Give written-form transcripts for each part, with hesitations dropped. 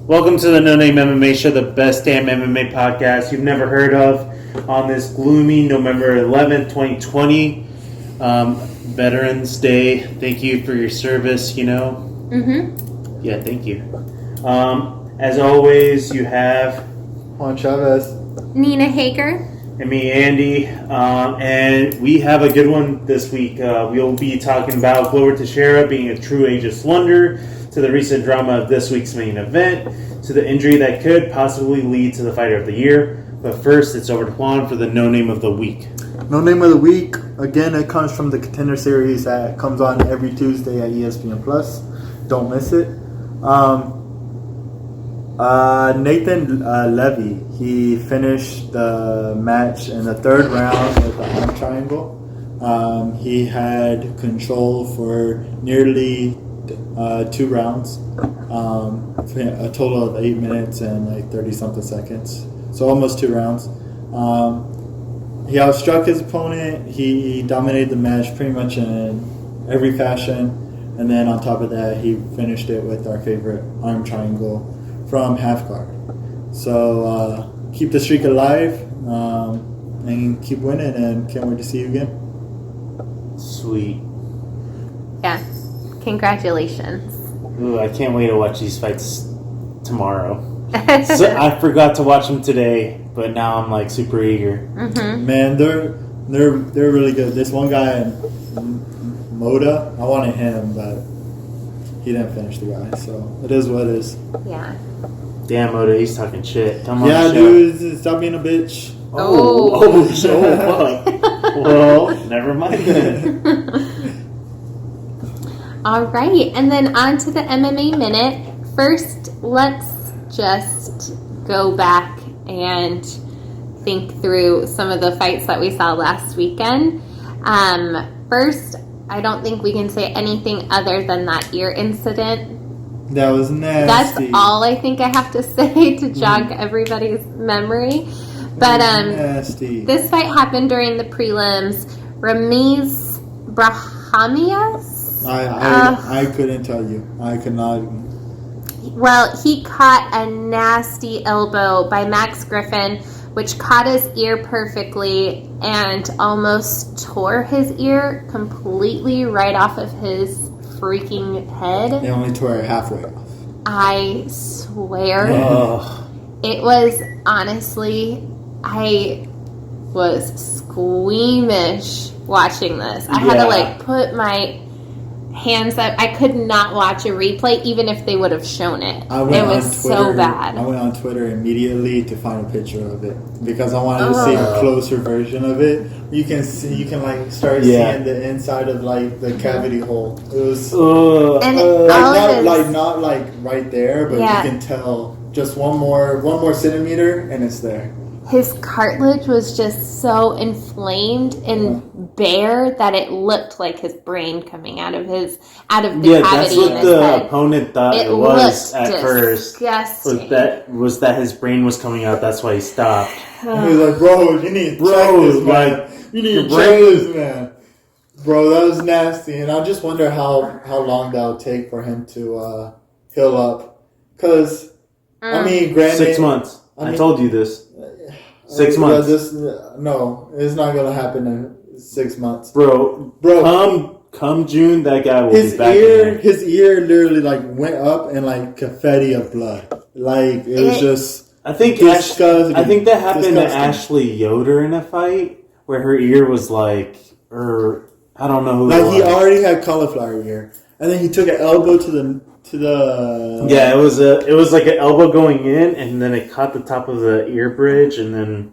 Welcome to the No Name MMA Show, the best damn MMA podcast you've never heard of on this gloomy November 11th, 2020, Veterans Day. Thank you for your service, Mm-hmm. Yeah, thank you. As always, you have Juan Chavez. Nina Hager. and me, Andy, and we have a good one this week. We'll be talking about Glover Teixeira being a true Aegis Wonder, to the recent drama of this week's main event, to the injury that could possibly lead to the Fighter of the Year. But first, it's over to Juan for the No Name of the Week. No Name of the Week. Again, it comes from the Contender Series that comes on every Tuesday at ESPN Plus. Don't miss it. Nathan Levy, he finished the match in the third round with the arm triangle. He had control for nearly 2 rounds, a total of 8 minutes and like 30-something seconds. So almost 2 rounds. He outstruck his opponent. He dominated the match pretty much in every fashion. And then on top of that, he finished it with our favorite arm triangle from half guard. So keep the streak alive and keep winning, and can't wait to see you again. Sweet. Yeah. Congratulations. Ooh, I can't wait to watch these fights tomorrow. So I forgot to watch them today, but now I'm like super eager. Mm-hmm. Man, they're really good. This one guy, Moda, I wanted him, but he didn't finish the guy. So it is what it is. Yeah. Damn, Oda, he's talking shit. Come on, Yeah, the show. dude, stop being a bitch. Oh, fuck. Well, never mind then. All right. And then on to the MMA Minute. First, let's just go back and think through some of the fights that we saw last weekend. First, I don't think we can say anything other than that ear incident. That was nasty. That's all I think I have to say to jog everybody's memory. But nasty. this fight happened during the prelims. Ramiz Brahamias? I couldn't tell you. I could not. Well, he caught a nasty elbow by Max Griffin, which caught his ear perfectly and almost tore his ear completely right off of his freaking head. They only tore it halfway off. I swear. Ugh. It was, honestly, I was squeamish watching this. I had to put my hands up. I could not watch a replay even if they would have shown it. It was so bad. I went on Twitter immediately to find a picture of it because I wanted to see a closer version of it. You can start seeing the inside of the cavity hole. It was not right there, but you can tell just one more centimeter and it's there. His cartilage was just so inflamed and bare that it looked like his brain coming out of the cavity in his head. That's what the opponent thought it was at first. Disgusting. Was that his brain was coming out? That's why he stopped. He was like, "Bro, you need to check this, man. You need to check this, man." Bro, that was nasty, and I just wonder how long that'll take for him to heal up. Because I mean, granted, 6 months. I told you this. 6 months. No, it's not gonna happen in 6 months, Bro. Come June, that guy will be back. His ear literally went up and confetti of blood. It was just. I think that happened to Ashley Yoder in a fight where her ear was I don't know who. He already had cauliflower ear, and then he took an elbow to the. Yeah, it was like an elbow going in, and then it caught the top of the ear bridge, and then.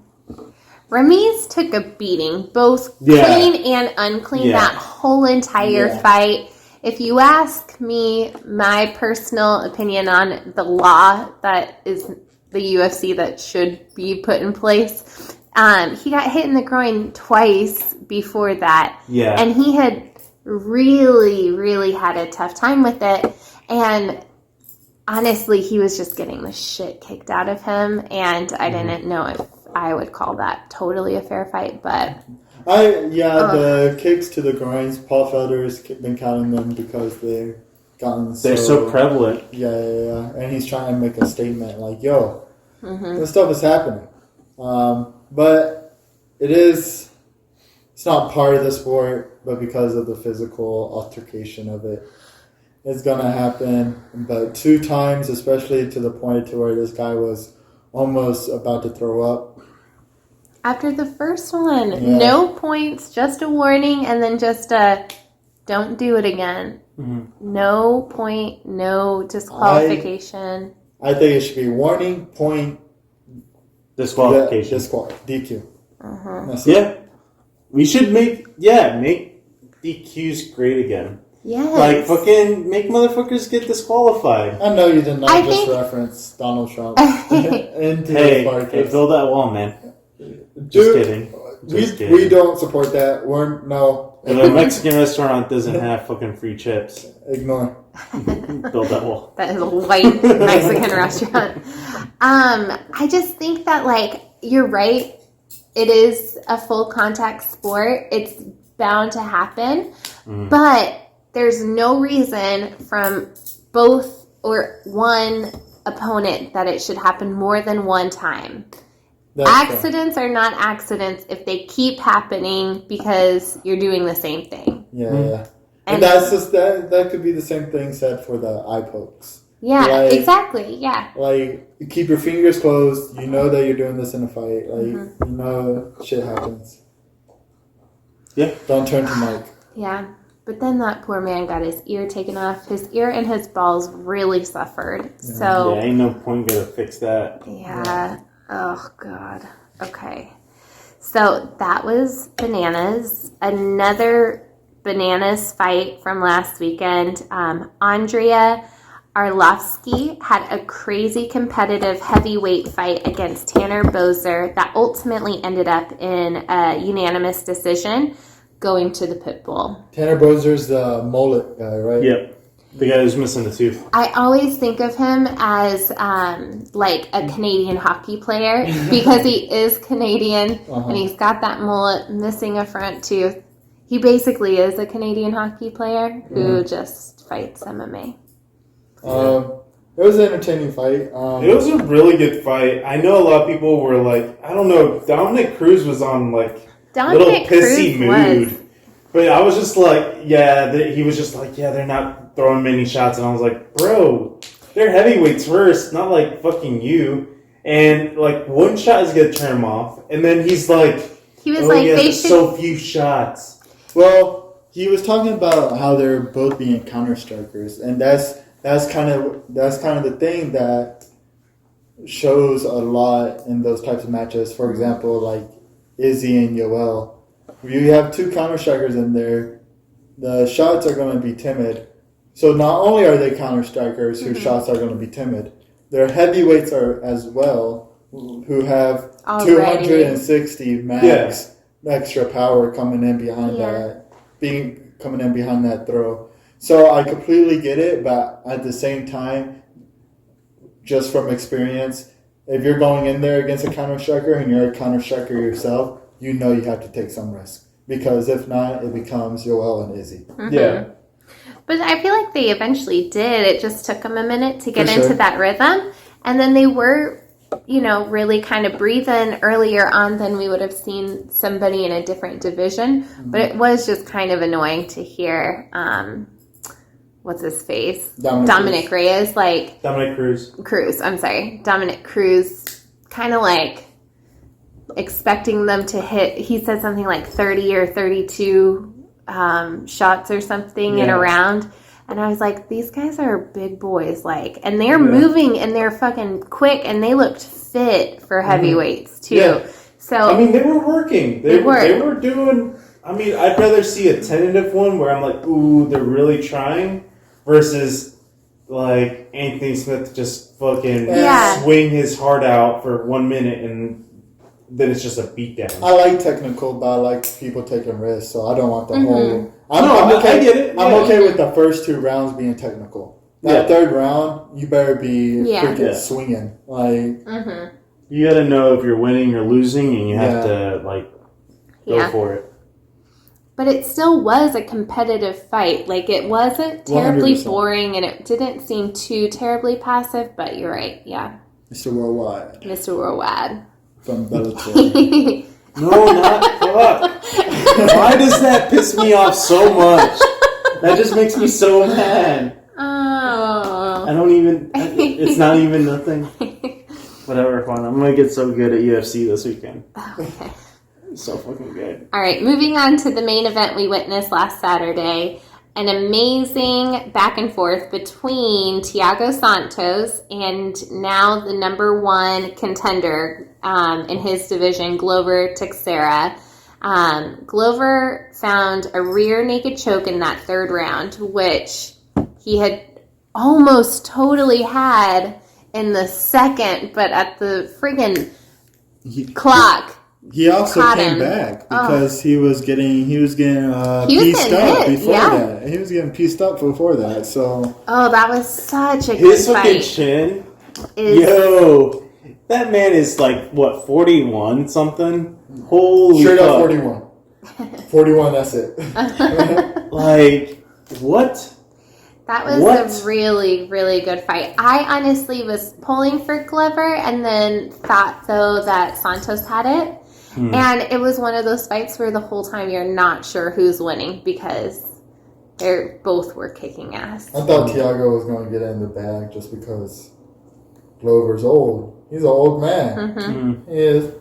Ramiz took a beating, both clean and unclean, that whole entire fight. If you ask me my personal opinion on the law that is the UFC that should be put in place, he got hit in the groin twice before that. Yeah. And he had really, really had a tough time with it. And honestly, he was just getting the shit kicked out of him. And I didn't know if I would call that totally a fair fight, but The kicks to the groins, Paul Felder has been counting them because gotten They're so prevalent. Yeah. And he's trying to make a statement like, yo, Mm-hmm. this stuff is happening. But it's not part of the sport, but because of the physical altercation of it, it's going to happen. But 2 times, especially to the point to where this guy was almost about to throw up. After the first one, Yeah. no points, just a warning, and then just a don't do it again. Mm-hmm. No point, no disqualification. I think it should be warning, point, Disqualification. DQ. Uh-huh. That's it. Yeah. We should make DQs great again. Yes. Like, fucking make motherfuckers get disqualified. I know you did not I just think- reference Donald Trump into Hey, this podcast. hey, build that wall, man. Just Dude, kidding. Just kidding. we don't support that. The Mexican restaurant doesn't have fucking free chips. Ignore. Build that wall. That is a white Mexican restaurant. I just think that, like, you're right. It is a full contact sport. It's bound to happen. Mm. But there's no reason from both or one opponent that it should happen more than one time. That's Accidents are not accidents if they keep happening because you're doing the same thing. Yeah, Mm. yeah. And And that's just that could be the same thing said for the eye pokes. yeah, like- exactly. Yeah. Like, you keep your fingers closed. You know that you're doing this in a fight. Like, Mm-hmm. you know shit happens. Yeah. Don't turn to Mike. Yeah. But then that poor man got his ear taken off. His ear and his balls really suffered. Yeah, So, ain't no point gonna fix that. yeah. Oh, God. Okay. So that was Bananas. Another Bananas fight from last weekend. Andrea Arlovsky had a crazy competitive heavyweight fight against Tanner Boser that ultimately ended up in a unanimous decision going to the pit bull. Tanner Bozer's the mullet guy, right? Yep. The guy who's missing the tooth. I always think of him as like a Canadian hockey player because he is Canadian and he's got that mullet missing a front tooth. He basically is a Canadian hockey player who just fights MMA. It was an entertaining fight. It was a really good fight. I know a lot of people were like, I don't know, Dominic Cruz was on like Dominic little pissy Cruz mood. was. But I was just like, he was just like, they're not throwing many shots. And I was like, bro, they're heavyweights first, not like fucking you. And like, one shot is going to turn him off. And then he's like, He was like, yeah, they there's should. so few shots. Well, he was talking about how they're both being counter strikers, and that's kind of the thing that shows a lot in those types of matches. For example, like Izzy and Yoel. If you have 2 counter strikers in there, the shots are going to be timid. So not only are they counter strikers whose shots are going to be timid, their heavyweights are as well, who have Already. 260 max extra power coming in behind Yeah. coming in behind that throw. So I completely get it, but at the same time, just from experience, if you're going in there against a counter striker and you're a counter striker yourself, you know you have to take some risk. Because if not, it becomes Yoel and Izzy. Mhm. Yeah. But I feel like they eventually did. It just took them a minute to get For sure. into that rhythm. And then they were, really kind of breathing earlier on than we would have seen somebody in a different division. But it was just kind of annoying to hear, what's his face? Dominic Reyes, like, Dominic Cruz. Dominic Cruz, kind of like expecting them to hit. He said something like 30 or 32 shots or something in a round. And I was like, these guys are big boys, like, and they're moving and they're fucking quick and they looked fit for heavyweights too. Yeah. So I mean, they were working. They were. They were doing. I mean, I'd rather see a tentative one where I'm like, ooh, they're really trying, versus like Anthony Smith just fucking Yeah. swing his heart out for 1 minute and then it's just a beatdown. I like technical, but I like people taking risks, so I don't want the whole... I'm I okay. get it. I'm Yeah. okay with the first 2 rounds being technical. That third round, you better be freaking swinging. Like, mhm. You got to know if you're winning or losing, and you have to like go Yeah. for it. but it still was a competitive fight. Like, it wasn't terribly 100%. boring, and it didn't seem too terribly passive, but you're right. Yeah. Mr. Worldwide Mr. Worldwide. from Bellator. No, not fuck. Why does that piss me off so much? That just makes me so mad. Oh. I don't even. It's not even nothing. Whatever, fine. I'm gonna get so good at UFC this weekend. Okay. So fucking good. All right, moving on to the main event we witnessed last Saturday. An amazing back and forth between Thiago Santos and now the number one contender in his division, Glover Teixeira. Glover found a rear naked choke in that third round, which he had almost totally had in the second, but at the friggin' clock. He also Caught came him. back because he was getting pieced getting up hit, before yeah. that. He was getting pieced up before that. So Oh, that was such a His good fucking fight. chin. Is- Yo, that man is like what 41 something. Holy straight up fuck. 41. 41. That's it. Like what? That was What? a really, really good fight. I honestly was pulling for Glover and then thought, though, that Santos had it. And it was one of those fights where the whole time you're not sure who's winning because they both were kicking ass. I thought Thiago was going to get it in the bag just because Glover's old. He's an old man. Mm-hmm. He is.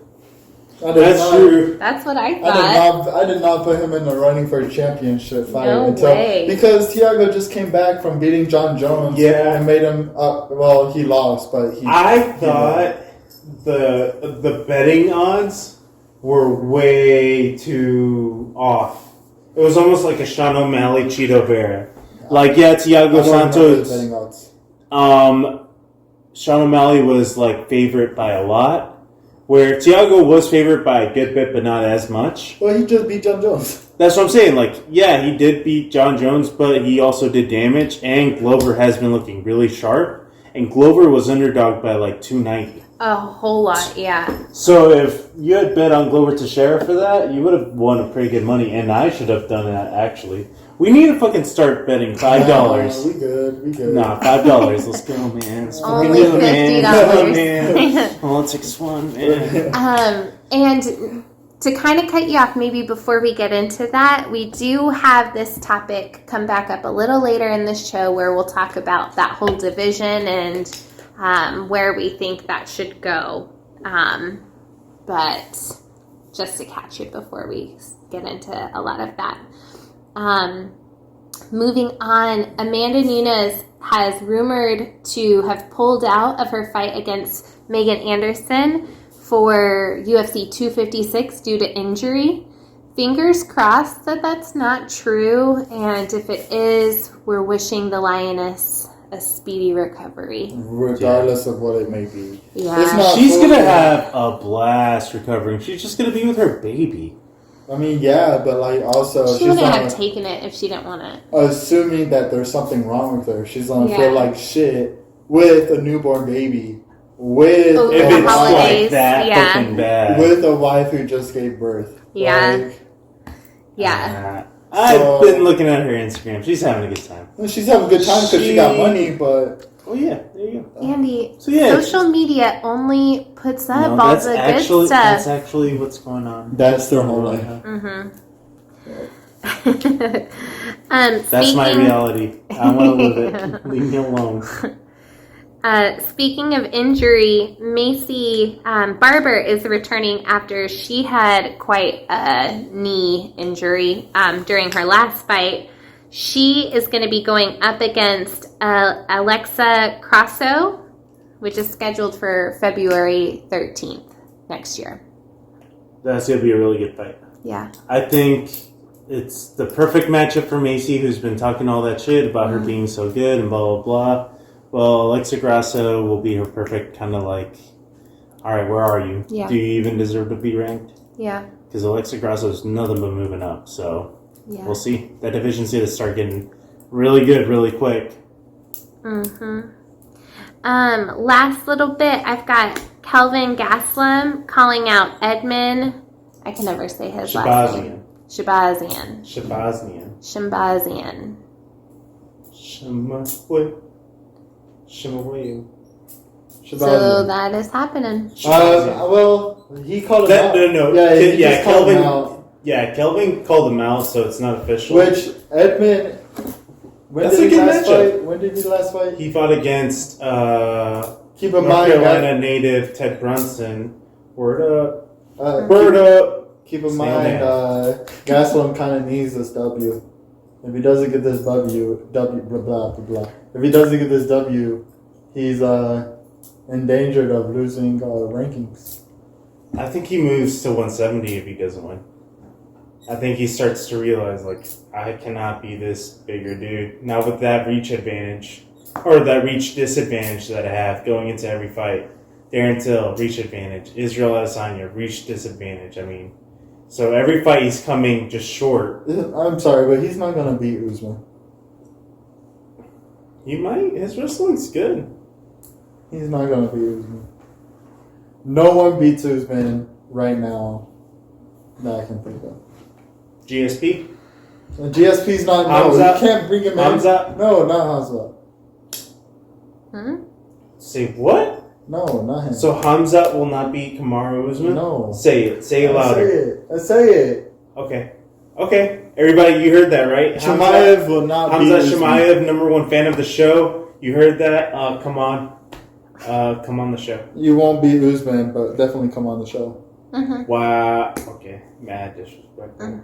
That's true. That's what I thought. I did not put him in the running for a championship fight No until way. because Thiago just came back from beating John Jones. Yeah. and made him up. Well, he lost, but he. I thought the betting odds were way too off. It was almost like a Sean O'Malley Cheeto Vera. Like, yeah, Thiago I don't remember the Santos. betting odds. Sean O'Malley was like favorite by a lot, where Thiago was favored by a good bit, but not as much. Well, he just beat John Jones. That's what I'm saying. Like, yeah, he did beat John Jones, but he also did damage, and Glover has been looking really sharp. And Glover was underdog by like 290. A whole lot, yeah. So if you had bet on Glover Teixeira for that, you would have won a pretty good money, and I should have done that actually. We need to fucking start betting $5. We good. Nah, $5. Let's go, man. Let's fucking Only do it, man. $50. Man. Politics one, man. And to kind of cut you off, maybe before we get into that, we do have this topic come back up a little later in this show where we'll talk about that whole division and where we think that should go. But just to catch you before we get into a lot of that. Moving on, Amanda Nunes has rumored to have pulled out of her fight against Megan Anderson for UFC 256 due to injury. Fingers crossed that that's not true, and if it is, we're wishing the Lioness a speedy recovery. Regardless of what it may be. Yeah. It's not She's fully- gonna have a blast recovering. She's just gonna be with her baby. I mean, yeah, but like also She she's wouldn't not have taken it if she didn't want it. assuming that there's something wrong with her. She's gonna Yeah. feel like shit with a newborn baby, with Oh, If the it's holidays, like that yeah. fucking bad. with a wife who just gave birth. Yeah. Like, Yeah. I've been looking at her Instagram. She's having a good time. well, she's having a good time because she got money, but Oh yeah, there you go. Andy, So yeah, social media only puts up no, all that's the good actually stuff. that's actually what's going on. that's their whole life. Mm-hmm. That's my reality. I want to live it. Leave me alone. Speaking of injury, Macy Barber is returning after she had quite a knee injury during her last fight. She is going to be going up against Alexa Grasso, which is scheduled for February 13th next year. That's gonna be a really good fight. Yeah. I think it's the perfect matchup for Macy, who's been talking all that shit about her being so good and blah blah blah. Well, Alexa Grasso will be her perfect kind of like, all right, where are you? Yeah. Do you even deserve to be ranked? Yeah. Because Alexa Grasso is nothing but moving up. So Yeah. we'll see. That division's going to start getting really good really quick. Mm-hmm. Last little bit, I've got Kelvin Gastelum calling out Edmund. I can never say his last name. Shabazzian. Shemawayu. So that is happening. Well, he called him out. No. Yeah, he just called him out. Yeah, Kelvin called him out, so it's not official. Which Edmund, when did he last fight? He fought against Keep in North mind, Carolina native Ted Brunson. Word up. Word up. Keep in mind, Gastelum kind of needs this W. If he doesn't get this W, blah blah blah blah. If he doesn't get this W, he's endangered of losing rankings. I think he moves to 170 if he doesn't win. I think he starts to realize, like, I cannot be this bigger dude. Now with that reach advantage, or that reach disadvantage that I have going into every fight. Darren Till, reach advantage. Israel Adesanya, reach disadvantage. I mean, so every fight he's coming just short. I'm sorry, but he's not going to beat Usman. He might. His wrestling's good. He's not going to beat Usman. No one beats Usman right now that I can think of. GSP? GSP's not. Hamza? No, you can't bring him in. Hamza? No, not Hamza. Say what? No, not him. So Hamza will not beat Kamaru Usman? No. Say it. Say it louder. I say it. Okay. Everybody, you heard that, right? Chimaev will not beat Hamza Usman. Chimaev, number one fan of the show. You heard that? Come on. Come on the show. You won't beat Usman, but definitely come on the show. Wow. Okay. Mad disrespectful.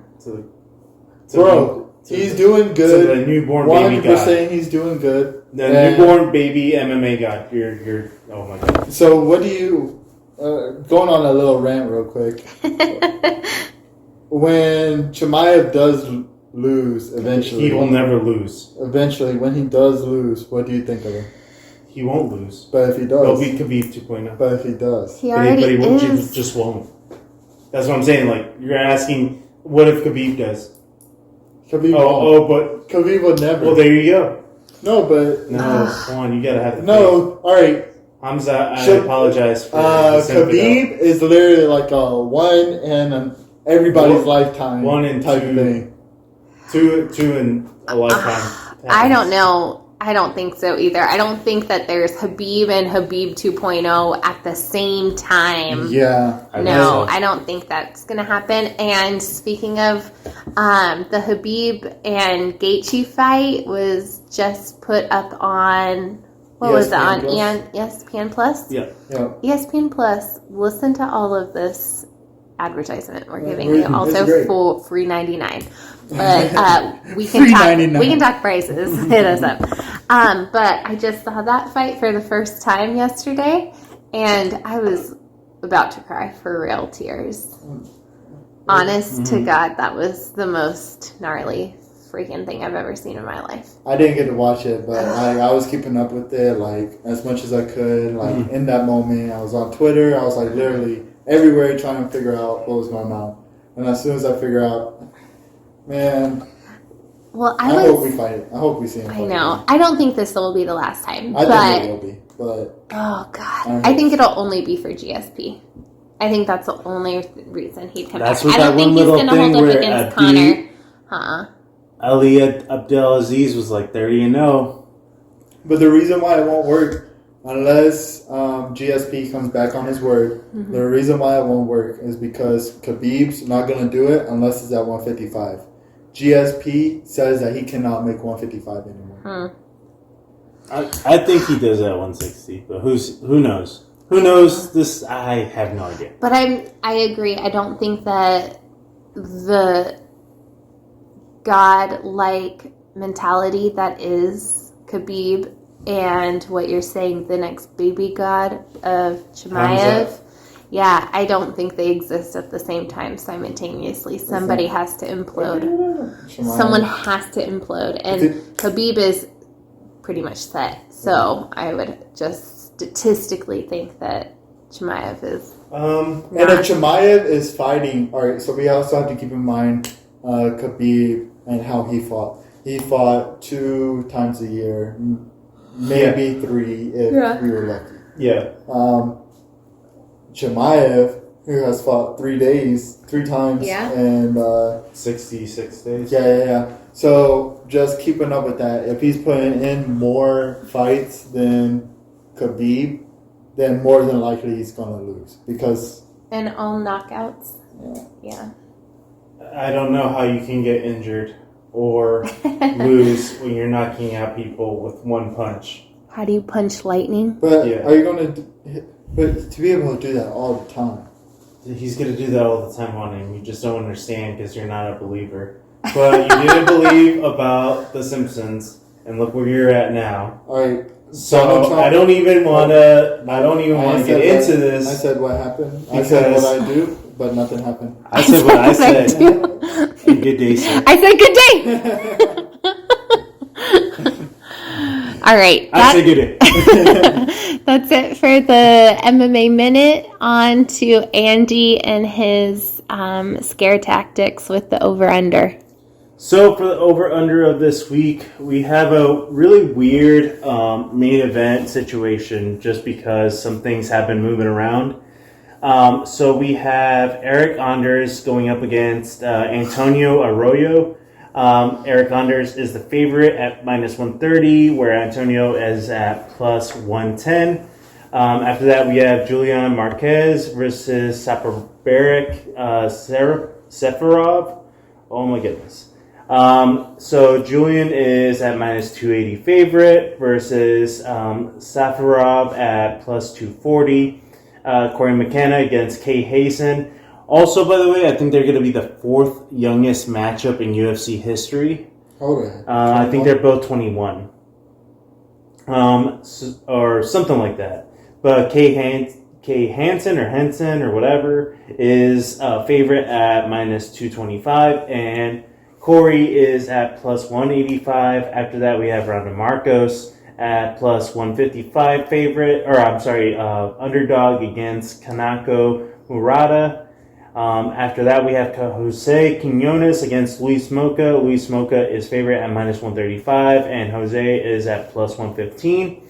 He's doing good. To the newborn baby guy. 100% he's doing good. The newborn baby MMA guy. You're. Oh my god. So what do you? Going on a little rant real quick. When Chimaev does lose, eventually He will never lose. Eventually, when he does lose, what do you think of him? He won't lose. But if he He'll does, beat Khabib 2.0. but if he does, He already is. Just won't. That's what I'm saying. Like, you're asking, what if Khabib does? Khabib But Khabib would never. well, there you go. No, but No, come on, you gotta have the no. All right, Hamza, I apologize for this Khabib is literally like a one in everybody's lifetime. One in type two. thing. Two in a lifetime. I don't know. I don't think so either. I don't think that there's Khabib and Khabib 2.0 at the same time. Yeah. No, I don't think that's going to happen. And speaking of the Khabib and Gaethje fight was just put up on, what was it, on ESPN Plus? Yeah. ESPN Plus, listen to all of this advertisement we're giving you. It's Also great. for $3.99. But we can talk prices. Hit us up. But I just saw that fight for the first time yesterday, and I was about to cry for real tears. Honest to God, that was the most gnarly freaking thing I've ever seen in my life. I didn't get to watch it, but I was keeping up with it like as much as I could. Like in that moment, I was on Twitter. I was like literally everywhere trying to figure out what was going on. And as soon as I figure out, man. Well, I hope we fight it. I hope we see him fight. I know. I don't think this will be the last time. I think it will be, but oh god, I think it'll only be for GSP. I think that's the only reason he'd come back. I don't think he's going to hold up against Conor. Ali Abdelaziz was like, there you know. But the reason why it won't work, unless GSP comes back on his word, the reason why it won't work is because Khabib's not going to do it unless it's at 155. GSP says that he cannot make 155 anymore. I think he does at 160, but who knows? Who knows? This I have no idea. But I agree. I don't think that the God-like mentality that is Khabib and what you're saying, the next baby god of Chimaev. Yeah, I don't think they exist at the same time simultaneously. Somebody has to implode. Someone has to implode. And Khabib is pretty much set. So I would just statistically think that Chimaev is and if Chimaev is fighting, all right, so we also have to keep in mind Khabib and how he fought. He fought 2 times a year, maybe 3 if we were lucky. Yeah. Chimaev who has fought 3 times. Yeah. And 66 days. yeah. So just keeping up with that. If he's putting in more fights than Khabib, then more than likely he's gonna lose because. And all knockouts. Yeah. I don't know how you can get injured or lose when you're knocking out people with one punch. How do you punch lightning? But Yeah. are you gonna? But to be able to do that all the time. He's going to do that all the time on him. You just don't understand because you're not a believer. But you didn't believe about The Simpsons, and look where you're at now. All right. So Donald Trump- I don't even want to said get into what- this. I said what happened. I said what I do, but nothing happened. I said what I said. do. And good day, sir. I said good day. All right. I said good day. That's it for the MMA Minute. On to Andy and his scare tactics with the over-under. So for the over-under of this week, we have a really weird main event situation just because some things have been moving around. So we have Eric Anders going up against Antonio Arroyo. Eric Anders is the favorite at -130, where Antonio is at +110. After that, we have Julian Marquez versus Safarov. Oh my goodness. So Julian is at -280 favorite versus Safarov at +240. Corey McKenna against Kay Hazen. Also, by the way, I think they're going to be the 4th youngest matchup in UFC history. Hold I think they're both 21. Or something like that. But Kay Hansen or whatever is a favorite at -225. And Corey is at +185. After that, we have Ronda Marcos at +155 favorite. Underdog against Kanako Murata. After that, we have Jose Quinones against Luis Moca. Luis Moca is favorite at -135, and Jose is at +115.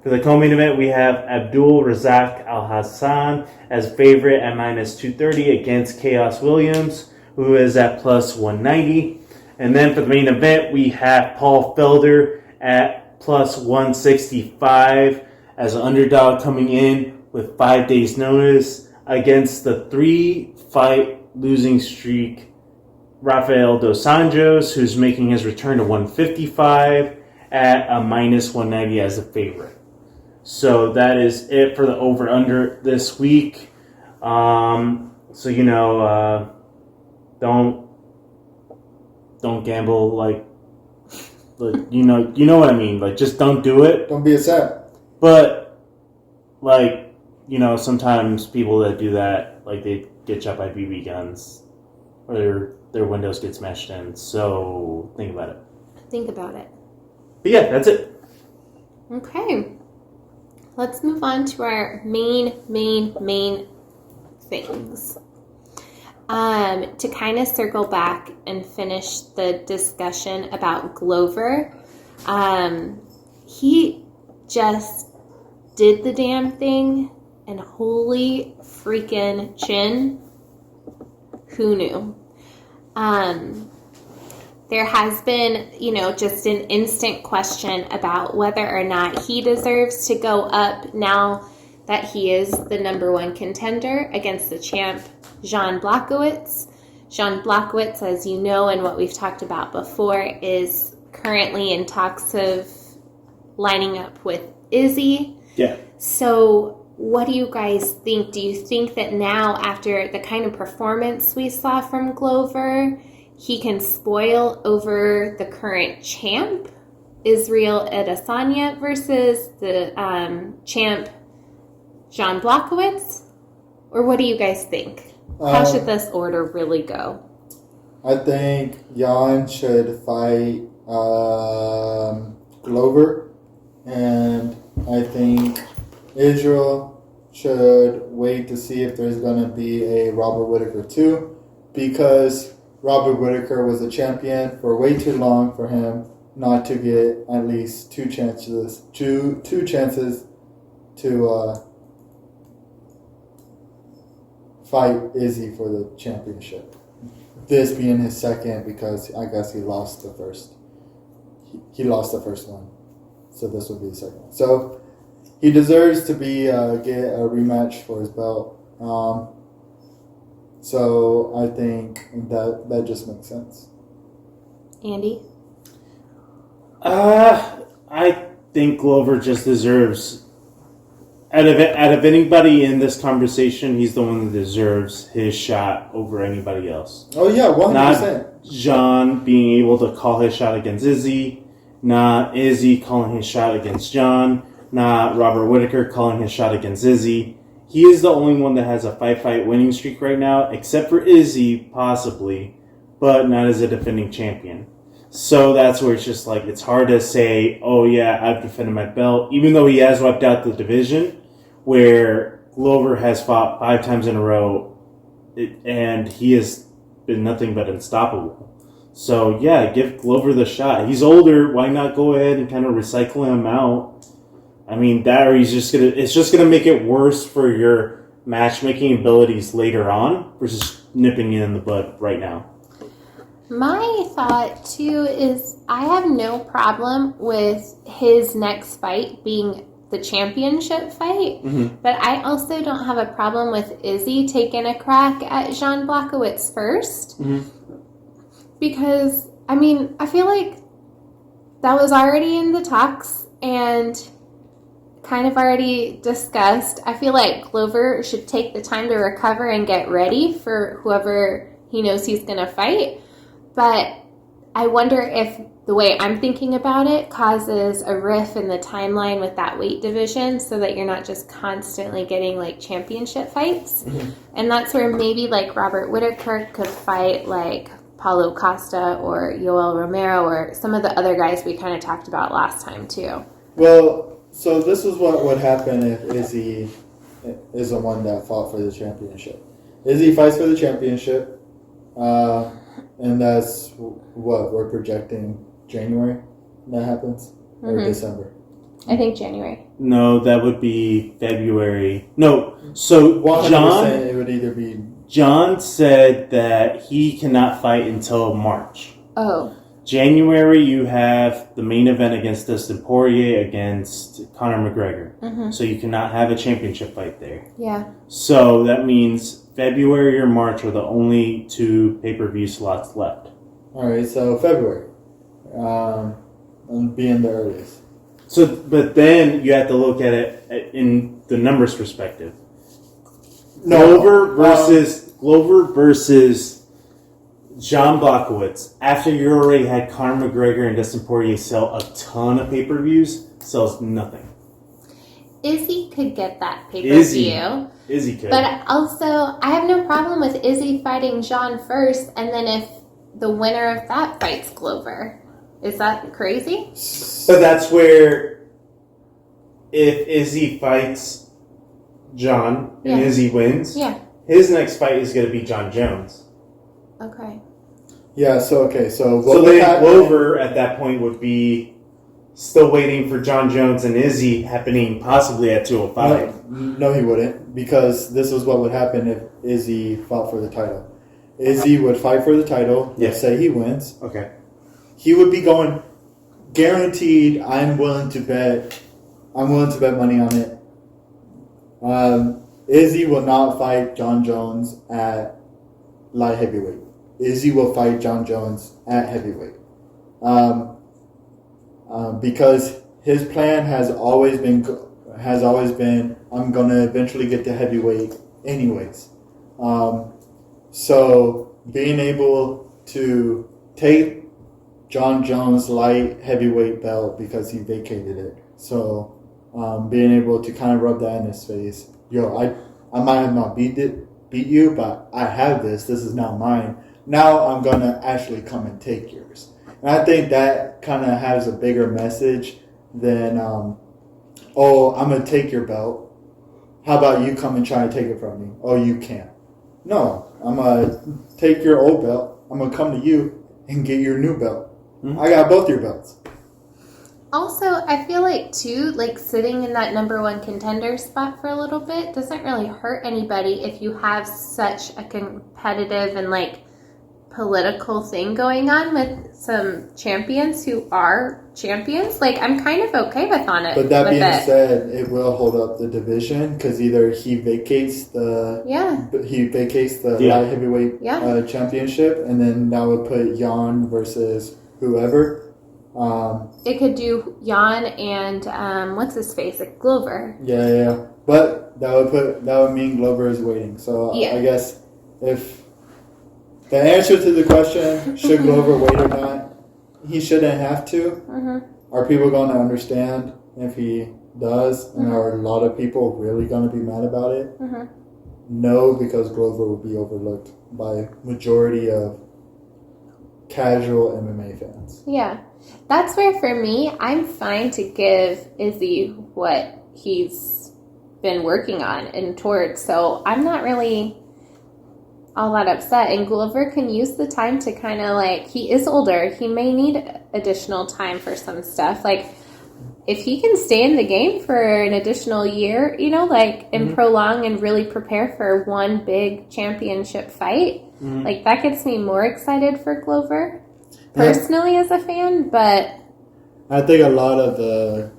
For the co-main event, we have Abdul Razak Al Hassan as favorite at -230 against Chaos Williams, who is at +190. And then for the main event, we have Paul Felder at +165 as an underdog coming in with 5 days' notice against the 3-fight losing streak Rafael Dos Anjos, who's making his return to 155 at a -190 as a favorite. So that is it for the over-under this week. Don't gamble like you know what I mean. Like, just don't do it. Don't be a sap. But sometimes people that do that, like, they get shot by BB guns or their windows get smashed in. So think about it. Think about it. But yeah, that's it. Okay. Let's move on to our main things. To kind of circle back and finish the discussion about Glover, he just did the damn thing, and holy freaking chin, who knew? There has been, just an instant question about whether or not he deserves to go up now that he is the number one contender against the champ, Jan Blachowicz. Jan Blachowicz, as you know, and what we've talked about before, is currently in talks of lining up with Izzy. Yeah. So what do you guys think? Do you think that now, after the kind of performance we saw from Glover, he can spoil over the current champ, Israel Adesanya, versus the champ, Jan Blachowicz? Or what do you guys think? How should this order really go? I think Jan should fight Glover, and I think Israel should wait to see if there's going to be a Robert Whittaker 2, because Robert Whittaker was a champion for way too long for him not to get at least two chances to fight fight Izzy for the championship. This being his second because I guess he lost the first. He lost the first one, so this would be the second one. So he deserves to be get a rematch for his belt. So I think that just makes sense. Andy? I think Glover just deserves. Out of anybody in this conversation, he's the one that deserves his shot over anybody else. Oh yeah, 100%. Not John being able to call his shot against Izzy, not Izzy calling his shot against John, not Robert Whittaker calling his shot against Izzy. He is the only one that has a fight winning streak right now, except for Izzy, possibly, but not as a defending champion. So that's where it's just like, it's hard to say, oh yeah, I've defended my belt, even though he has wiped out the division, where Glover has fought 5 times in a row, and he has been nothing but unstoppable. So yeah, give Glover the shot. He's older, why not go ahead and kind of recycle him out? I mean, that or it's just gonna make it worse for your matchmaking abilities later on versus nipping it in the bud right now. My thought too is I have no problem with his next fight being the championship fight, but I also don't have a problem with Izzy taking a crack at Jan Blachowicz first, because I mean I feel like that was already in the talks and kind of already discussed. I feel like Glover should take the time to recover and get ready for whoever he knows he's going to fight. But I wonder if the way I'm thinking about it causes a rift in the timeline with that weight division so that you're not just constantly getting like championship fights. And that's where maybe like Robert Whittaker could fight like Paulo Costa or Yoel Romero or some of the other guys we kind of talked about last time too. Well, so this is what would happen if Izzy is the one that fought for the championship. Izzy fights for the championship, and that's what we're projecting January that happens, or December. I think January. No, that would be February. No, so 100% John, it would either be. John said that he cannot fight until March. Oh. January, you have the main event against Dustin Poirier against Conor McGregor. So you cannot have a championship fight there. Yeah. So that means February or March are the only 2 pay-per-view slots left. All right, so February, being the earliest. So, but then you have to look at it in the numbers perspective. Glover versus Jan Blachowicz, after you already had Conor McGregor and Dustin Poirier sell a ton of pay-per-views, sells nothing. Izzy could get that pay-per-view. Izzy could. But also, I have no problem with Izzy fighting Jan first, and then if the winner of that fights Glover. Is that crazy? But that's where, if Izzy fights Jan and Izzy wins, his next fight is going to be Jon Jones. Okay. Yeah, so then Glover at that point would be still waiting for Jon Jones and Izzy happening possibly at 205. No, he wouldn't, because this is what would happen if Izzy fought for the title. Izzy would fight for the title. Let's say he wins. Okay. He would be going guaranteed. I'm willing to bet money on it. Izzy will not fight Jon Jones at light heavyweight. Izzy will fight Jon Jones at heavyweight. Because his plan has always been I'm gonna eventually get to heavyweight anyways. So being able to take Jon Jones' light heavyweight belt because he vacated it. So being able to kind of rub that in his face. I might have not beat you, but I have this. This is now mine. Now I'm going to actually come and take yours. And I think that kind of has a bigger message than, I'm going to take your belt. How about you come and try to take it from me? Oh, you can't. No, I'm going to take your old belt. I'm going to come to you and get your new belt. I got both your belts. Also, I feel like too, like sitting in that number one contender spot for a little bit doesn't really hurt anybody if you have such a competitive and like political thing going on with some champions who are champions. Like, I'm kind of okay with on it. But that being said, it will hold up the division because either he vacates the light heavyweight championship, and then that would put Jan versus whoever. It could do Jan and what's his face, like Glover. Yeah. But that would mean Glover is waiting. So I guess if the answer to the question, should Glover wait or not, he shouldn't have to. Mm-hmm. Are people going to understand if he does? And are a lot of people really going to be mad about it? Mm-hmm. No, because Glover will be overlooked by majority of casual MMA fans. Yeah. That's where, for me, I'm fine to give Izzy what he's been working on and towards. So I'm not really all that upset. And Glover can use the time to kind of like, he is older. He may need additional time for some stuff. Like, if he can stay in the game for an additional year, you know, like, and prolong and really prepare for one big championship fight, like, that gets me more excited for Glover. Personally, as a fan, but I think a lot of the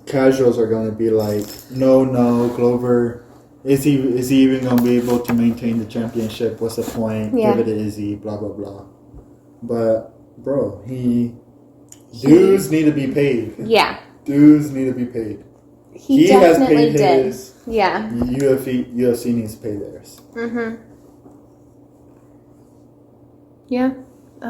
casuals are going to be like, no, Glover, is he even going to be able to maintain the championship? What's the point? Yeah. Give it to Izzy, blah, blah, blah. But, bro, dues need to be paid. Yeah. Dues need to be paid. He definitely has paid his. Yeah. UFC needs to pay theirs. Mm-hmm. Yeah.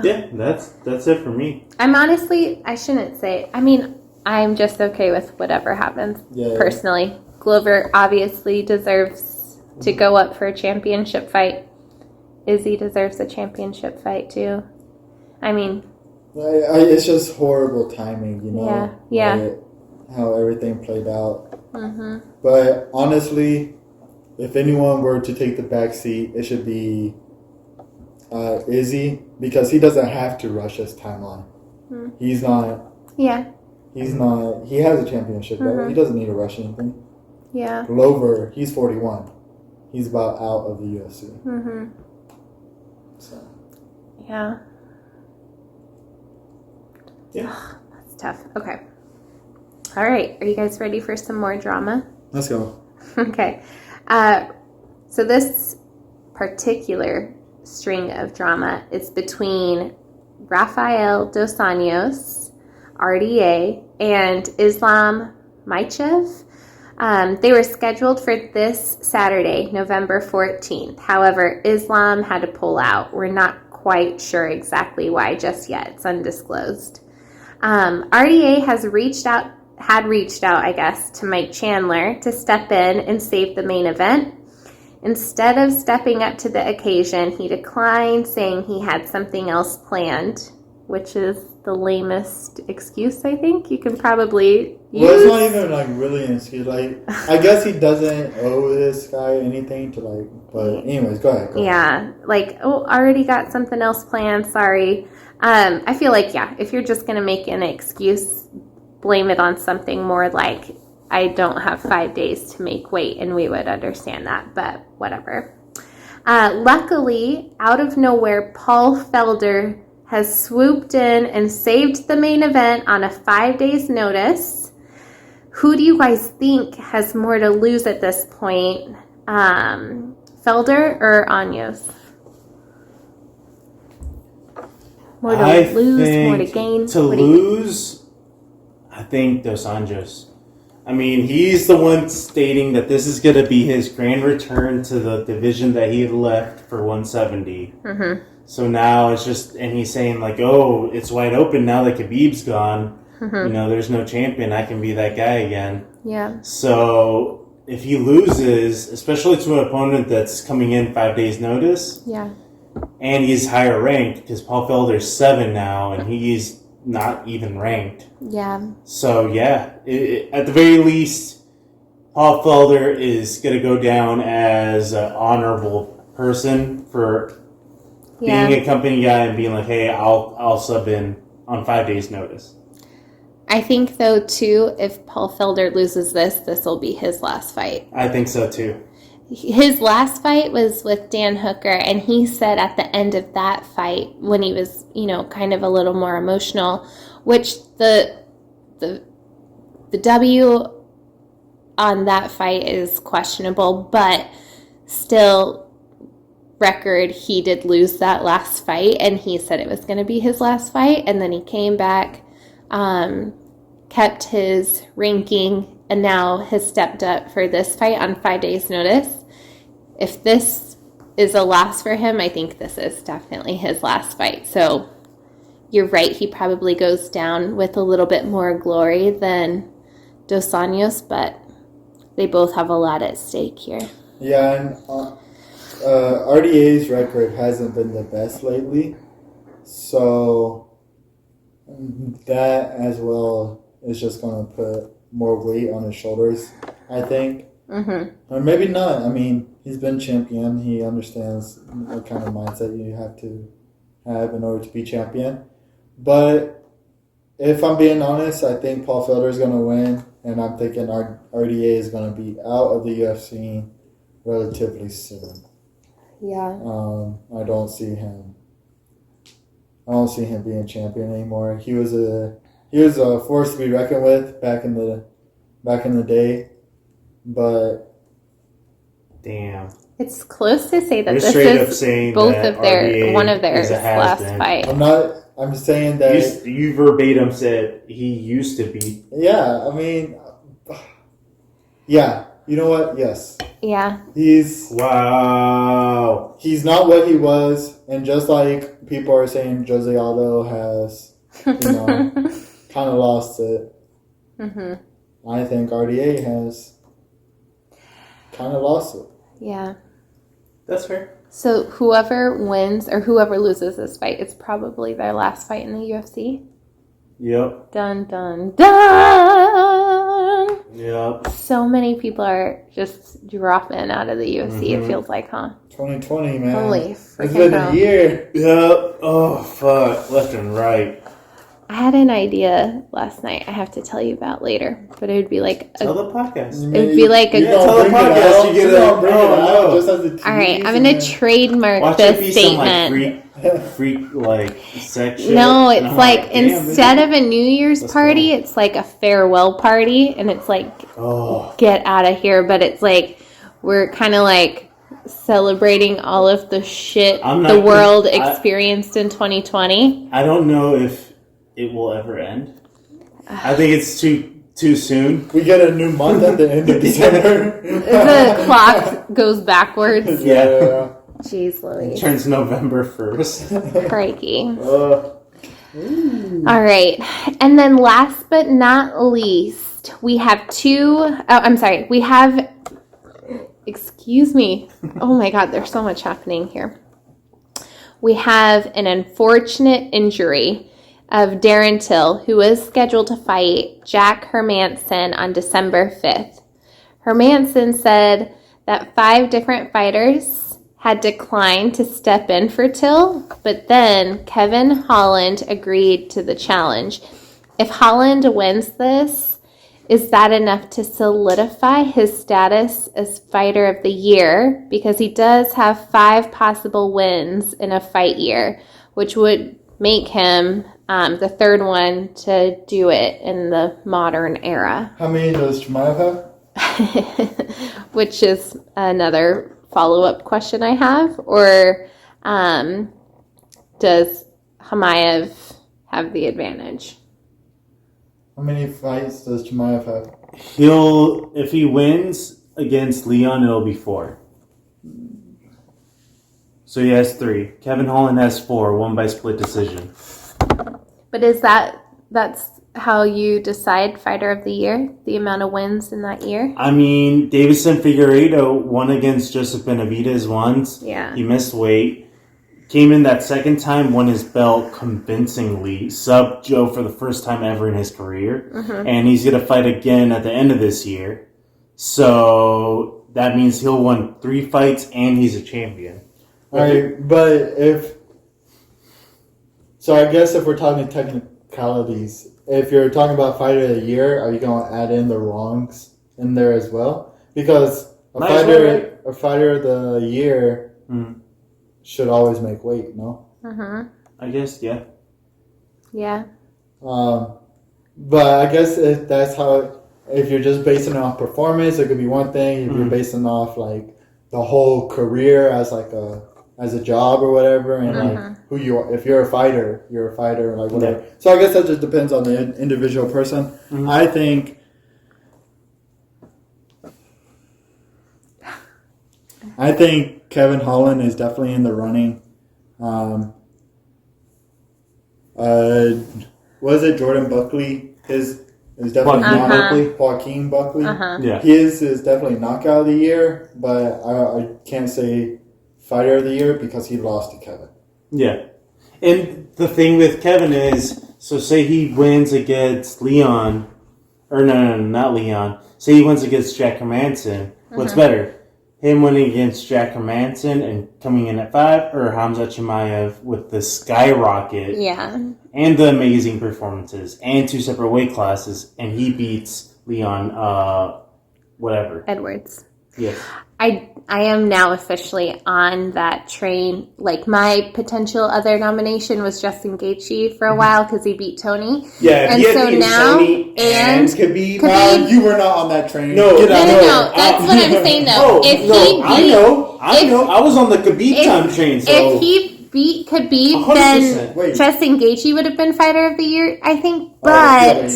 Yeah, that's it for me. I'm honestly, I shouldn't say, I mean, I'm just okay with whatever happens, personally. Glover obviously deserves to go up for a championship fight. Izzy deserves a championship fight, too. I mean... it's just horrible timing, you know? Yeah. Like how everything played out. Mm-hmm. But honestly, if anyone were to take the back seat, it should be... Izzy, because he doesn't have to rush his timeline. He's not. Yeah. He's not. He has a championship, though. He doesn't need to rush anything. Yeah. Glover, he's 41. He's about out of the UFC. So. Yeah. Yeah. That's tough. Okay. All right. Are you guys ready for some more drama? Let's go. Okay. So this particular string of drama is between Rafael Dos Anjos, RDA, and Islam Makhachev. They were scheduled for this Saturday, November 14th. However, Islam had to pull out. We're not quite sure exactly why just yet. It's undisclosed. RDA had reached out, I guess, to Mike Chandler to step in and save the main event. Instead of stepping up to the occasion, he declined, saying he had something else planned, which is the lamest excuse, I think, you can probably use. Well, it's not even, like, really an excuse. Like, I guess he doesn't owe this guy anything to, like, but anyways, go ahead. Yeah, like, already got something else planned, sorry. I feel like, if you're just going to make an excuse, blame it on something more like, I don't have 5 days to make weight, and we would understand that, but whatever. Luckily, out of nowhere, Paul Felder has swooped in and saved the main event on a 5 days notice. Who do you guys think has more to lose at this point? Felder or Anjos? More to lose, more to gain? To lose, I think Dos Anjos. I mean, he's the one stating that this is going to be his grand return to the division that he had left for 170. Mm-hmm. So now it's just, and he's saying like, oh, it's wide open now that Khabib's gone. Mm-hmm. You know, there's no champion. I can be that guy again. Yeah. So if he loses, especially to an opponent that's coming in 5 days notice. Yeah. And he's higher ranked because Paul Felder's 7 now and he's not even ranked. Yeah. So, at the very least, Paul Felder is going to go down as an honorable person for being a company guy and being like, hey, I'll sub in on 5 days notice. I think, though, too, if Paul Felder loses this will be his last fight. I think so too. His last fight was with Dan Hooker, and he said at the end of that fight, when he was, kind of a little more emotional, which the W on that fight is questionable, but still, record, he did lose that last fight, and he said it was going to be his last fight, and then he came back, kept his ranking, and now has stepped up for this fight on 5 days' notice. If this is a loss for him, I think this is definitely his last fight. So you're right, he probably goes down with a little bit more glory than Dos Anjos, but they both have a lot at stake here. Yeah, and RDA's record hasn't been the best lately, so that as well is just going to put more weight on his shoulders, I think. Mm-hmm. Or maybe not. I mean, he's been champion. He understands what kind of mindset you have to have in order to be champion. But if I'm being honest, I think Paul Felder is going to win, and I'm thinking RDA is going to be out of the UFC relatively soon. Yeah. I don't see him being champion anymore. He was a force to be reckoned with back in the day, but damn, it's close to say that You're this straight up is saying both that of their RDA one of their is a last has-been. fight. I'm saying that you verbatim said he used to be. Yeah, I mean, yeah. You know what? Yes. Yeah. He's Wow. not what he was, and just like people are saying, Jose Aldo has, kind of lost it. Mm-hmm. I think RDA has kind of lost it. Yeah. That's fair. So whoever wins or whoever loses this fight, it's probably their last fight in the UFC. Yep. Dun, dun, dun! Yep. So many people are just dropping out of the UFC, it feels like, huh? 2020, man. Holy It's freaking been hell. a year. Yep. Oh, fuck. Left and right. I had an idea last night I have to tell you about later, but it would be like Tell the podcast. It'd be like a- You don't Tell the bring it podcast, out. you get You it. don't bring it Oh, out no. just as a tease. all right, I'm and gonna then- trademark Watch this it be some statement. freak like sex shit. No, And it's I'm like damn, instead of a New Year's Let's party, go. it's like a farewell party, and it's like Oh, get out of here. But it's like we're kind of like celebrating all of the shit I'm not the world gonna- experienced in 2020. I don't know if it will ever end. I think it's too soon. We get a new month at the end of December. The clock goes backwards. Yeah. Jeez Louise. Turns November 1st. Crikey. All right. And then last but not least, we have excuse me. Oh my God, there's so much happening here. We have an unfortunate injury of Darren Till, who was scheduled to fight Jack Hermanson on December 5th. Hermanson said that 5 different fighters had declined to step in for Till, but then Kevin Holland agreed to the challenge. If Holland wins this, is that enough to solidify his status as fighter of the year? Because he does have 5 possible wins in a fight year, which would make him the 3rd one to do it in the modern era. How many does Chimaev have? Which is another follow-up question I have. Or does Chimaev have the advantage? How many fights does Chimaev have? If he wins against Leon, it'll be 4. So he has 3. Kevin Holland has 4, 1 by split decision. But that's how you decide fighter of the year? The amount of wins in that year? I mean, Davison Figueiredo won against Joseph Benavidez once. Yeah. He missed weight. Came in that second time, won his belt convincingly. Sub Joe for the first time ever in his career. Mm-hmm. And he's going to fight again at the end of this year. So that means he'll win 3 fights and he's a champion. Alright, but so I guess if we're talking technicalities, if you're talking about fighter of the year, are you going to add in the wrongs in there as well? Because a fighter of the year should always make weight, no? I guess, yeah. Yeah. But I guess if that's how, if you're just basing it off performance, it could be one thing. If you're basing off like the whole career as like as a job or whatever, and like who you are. If you're a fighter, like whatever. Yeah. So I guess that just depends on the individual person. I think Kevin Holland is definitely in the running. Was it Jordan Buckley? His is definitely Joaquin Buckley. Yeah. His is definitely knockout of the year, but I can't say fighter of the year because he lost to Kevin. Yeah. And the thing with Kevin is, so say he wins against Leon, or no, not Leon. Say he wins against Jack Hermanson. What's better? Him winning against Jack Hermanson and coming in at 5, or Hamza Chimaev with the skyrocket and the amazing performances and 2 separate weight classes, and he beats Leon, whatever. Edwards. Yes. I am now officially on that train. Like, my potential other nomination was Justin Gaethje for a while because he beat Tony. Yeah, and so now Tony and Khabib. You were not on that train. No. That's what I'm saying though. I know. I was on the Khabib time train. So. If he beat Khabib, 100%. then Justin Gaethje would have been fighter of the year, I think. But.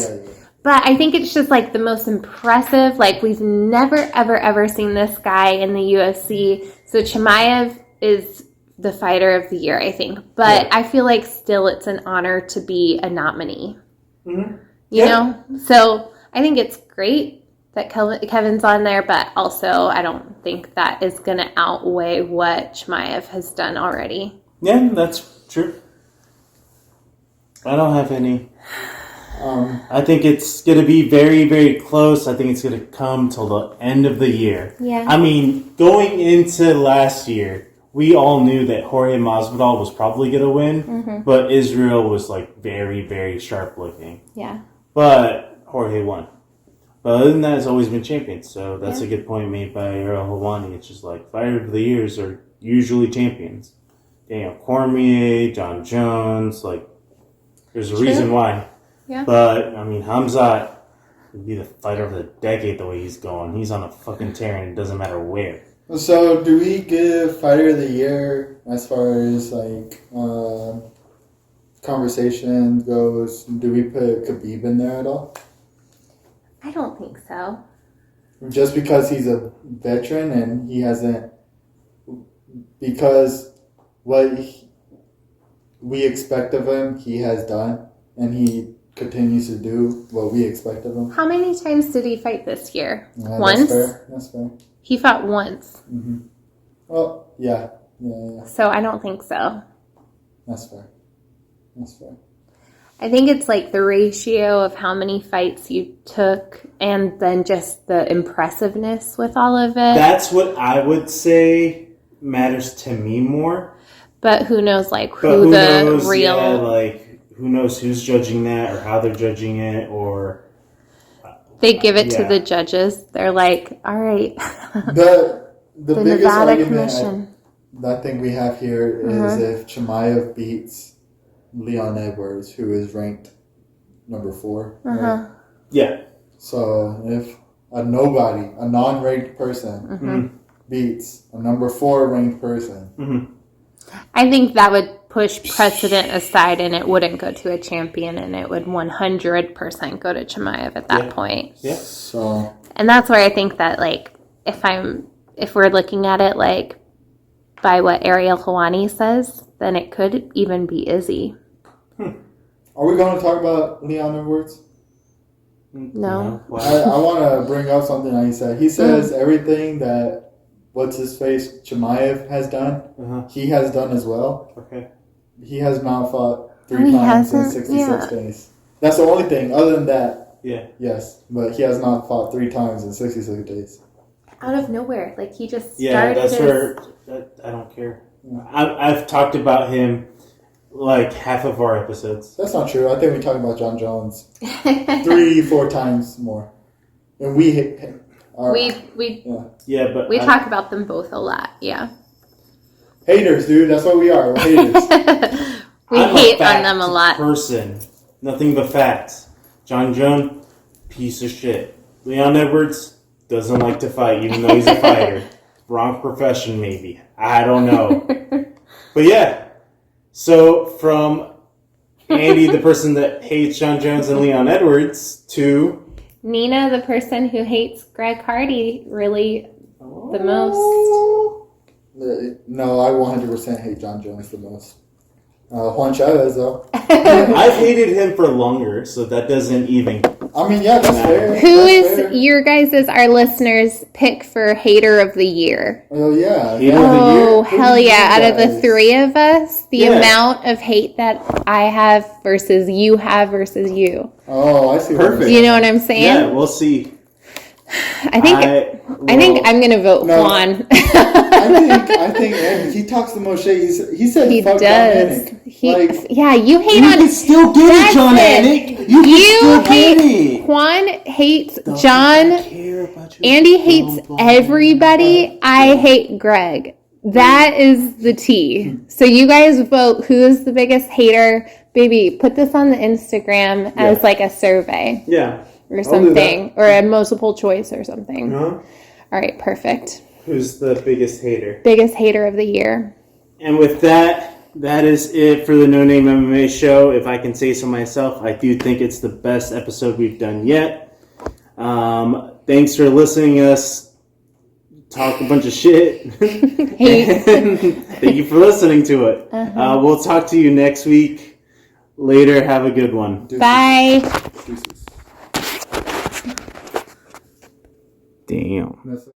But I think it's just like the most impressive. Like, we've never, ever, ever seen this guy in the UFC. So Chimaev is the fighter of the year, I think. But I feel like still it's an honor to be a nominee. You know? So I think it's great that Kevin's on there. But also, I don't think that is going to outweigh what Chimaev has done already. Yeah, that's true. I don't have any... I think it's going to be very, very close. I think it's going to come till the end of the year. Yeah. I mean, going into last year, we all knew that Jorge Masvidal was probably going to win, but Israel was like very, very sharp looking. Yeah. But Jorge won. But other than that, it's always been champions. So that's a good point made by Ariel Helwani. It's just like fighter of the years are usually champions. Daniel Cormier, John Jones, like there's a reason why. Yeah. But, I mean, Hamzat would be the fighter of the decade the way he's going. He's on a fucking tear and it doesn't matter where. So, do we give fighter of the year as far as, like, conversation goes? Do we put Khabib in there at all? I don't think so. Just because he's a veteran and he hasn't... Because what we expect of him, he has done. And he continues to do what we expect of him. How many times did he fight this year? Once? That's fair. He fought once. Well, yeah. So I don't think so. That's fair. I think it's like the ratio of how many fights you took and then just the impressiveness with all of it. That's what I would say matters to me more. But who knows, like, who the real... Yeah, like... Who knows who's judging that or how they're judging it or... They give it to the judges. They're like, all right. The biggest Nevada argument Commission. I think we have here is if Chimaev beats Leon Edwards, who is ranked number 4. Right? Yeah. So if a non-ranked person beats a number 4 ranked person... I think that would push precedent aside and it wouldn't go to a champion and it would 100% go to Chimaev at that point. Yeah. So, and that's where I think that, like, if we're looking at it like by what Ariel Helwani says, then it could even be Izzy. Are we going to talk about Leon Edwards? No. I want to bring up something that he said. He says everything that what's-his-face Chimaev has done, he has done as well. Okay. He has not fought 3 times in 66 days. That's the only thing. Other than that, yes. But he has not fought 3 times in 66 days. Out of nowhere. Like, he just started that's where I don't care. I've talked about him like half of our episodes. That's not true. I think we're talking about John Jones 3-4 times more. And we hit him. Yeah, but we talk about them both a lot. Yeah. Haters, dude. That's what we are. We're haters. We I'm hate a on them a lot. Person, nothing but facts. John Jones, piece of shit. Leon Edwards doesn't like to fight, even though he's a fighter. Wrong profession, maybe. I don't know. But yeah. So from Andy, the person that hates John Jones and Leon Edwards, to Nina, the person who hates Greg Hardy really the most. No, I 100% hate John Jones the most. Juan Chavez, though. I've hated him for longer, so that doesn't even. I mean, yeah, that's fair. Who That's is fair. your guys' our listeners' pick for hater of the year? Oh, yeah. Hater of the year? Oh, Who hell do you yeah. Out of the guys? three of us, the Yeah. amount of hate that I have versus you have versus you. Oh, I see. Perfect. You know what I'm saying? Yeah, we'll see. I think I'm going to vote No. Juan. I think Andy, he talks the most shit. He said He fuck does. Dominic. Yeah, you hate You on. can still get That's it, John it. Anik. You can You still get hate. it. Juan hates Don't John. care about your Andy hates dumb everybody. I hate Greg. That is the T. So you guys vote who is the biggest hater. Baby, put this on the Instagram as Yeah. like a survey Yeah. or do something, or a multiple choice or something. Huh? All right, perfect. Who's the biggest hater? Biggest hater of the year. And with that, that is it for the No Name MMA show. If I can say so myself, I do think it's the best episode we've done yet. Thanks for listening to us talk a bunch of shit. Hate. And thank you for listening to it. We'll talk to you next week. Later. Have a good one. Bye. Deuces. Damn. That's-